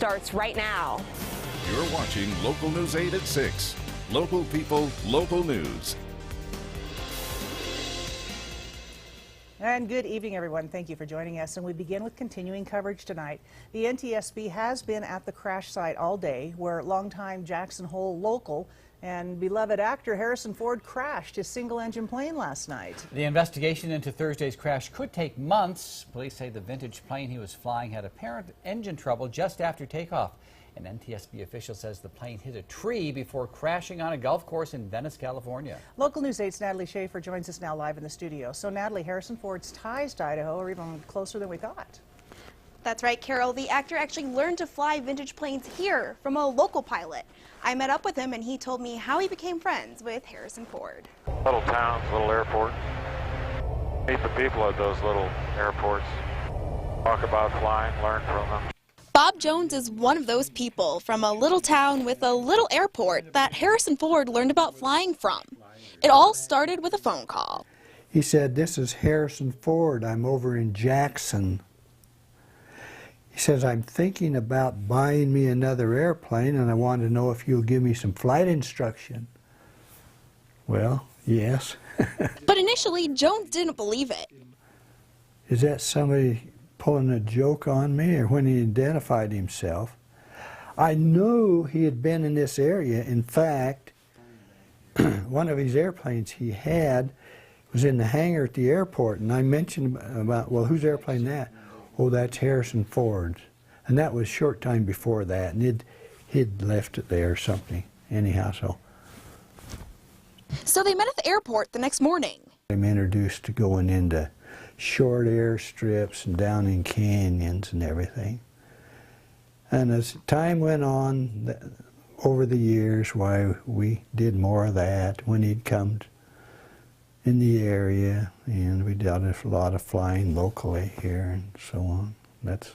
starts right now. You're watching Local News 8 at 6. Local people, local news. And good evening, everyone. Thank you for joining us. And we begin with continuing coverage tonight. The NTSB has been at the crash site all day, where longtime Jackson Hole local and beloved actor Harrison Ford crashed his single-engine plane last night. The investigation into Thursday's crash could take months. Police say the vintage plane he was flying had apparent engine trouble just after takeoff. An NTSB official says the plane hit a tree before crashing on a golf course in Venice, California. Local News 8's Natalie Schaefer joins us now live in the studio. So, Natalie, Harrison Ford's ties to Idaho are even closer than we thought. That's right, Carol. The actor actually learned to fly vintage planes here from a local pilot. I met up with him and he told me how he became friends with Harrison Ford. Little towns, little airports. Meet the people at those little airports. Talk about flying, learn from them. Bob Jones is one of those people from a little town with a little airport that Harrison Ford learned about flying from. It all started with a phone call. He said, "This is Harrison Ford. I'm over in Jackson." He says, "I'm thinking about buying me another airplane and I want to know if you'll give me some flight instruction." Well, yes. But initially, Jones didn't believe it. Is that somebody pulling a joke on me? Or when he identified himself, I knew he had been in this area. In fact, one of his airplanes he had was in the hangar at the airport, and I mentioned about, well, whose airplane that? Oh, that's Harrison Ford's. And that was a short time before that, and he'd left it there or something. Anyhow, So they met at the airport the next morning. I'm introduced to going into short airstrips and down in canyons and everything. And as time went on, over the years, why we did more of that when he'd come in the area, and we did a lot of flying locally here and so on. That's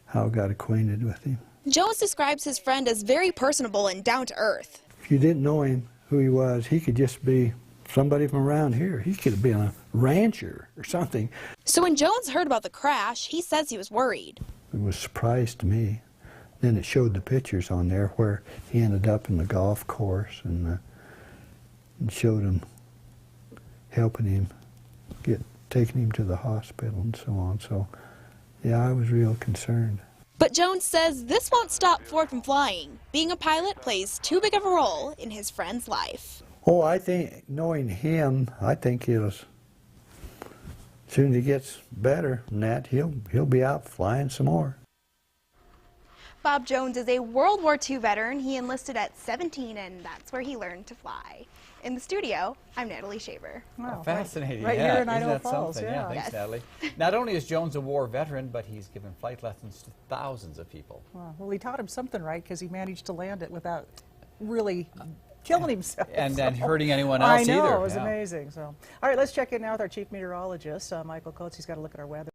how I got acquainted with him. Jones describes his friend as very personable and down to earth. If you didn't know him, who he was, he could just be somebody from around here. He could have been a rancher or something. So when Jones heard about the crash, he says he was worried. It was a surprise to me. Then it showed the pictures on there where he ended up in the golf course, and showed him helping him taking him to the hospital and so on. So yeah, I was real concerned. But Jones says this won't stop Ford from flying. Being a pilot plays too big of a role in his friend's life. Oh, I think, knowing him, I think as soon as he gets better than that, he'll be out flying some more. Bob Jones is a World War II veteran. He enlisted at 17, and that's where he learned to fly. In the studio, I'm Natalie Schaefer. Wow, Fascinating. Right yeah. here in Isn't Idaho that Falls. something? Yeah. Thanks, Yes. Natalie. Not only is Jones a war veteran, but he's given flight lessons to thousands of people. Well, he taught him something right, because he managed to land it without really killing himself. And hurting anyone else I know, either. it was Yeah. amazing. So, all right, let's check in now with our chief meteorologist, Michael Coates. He's got a look at our weather.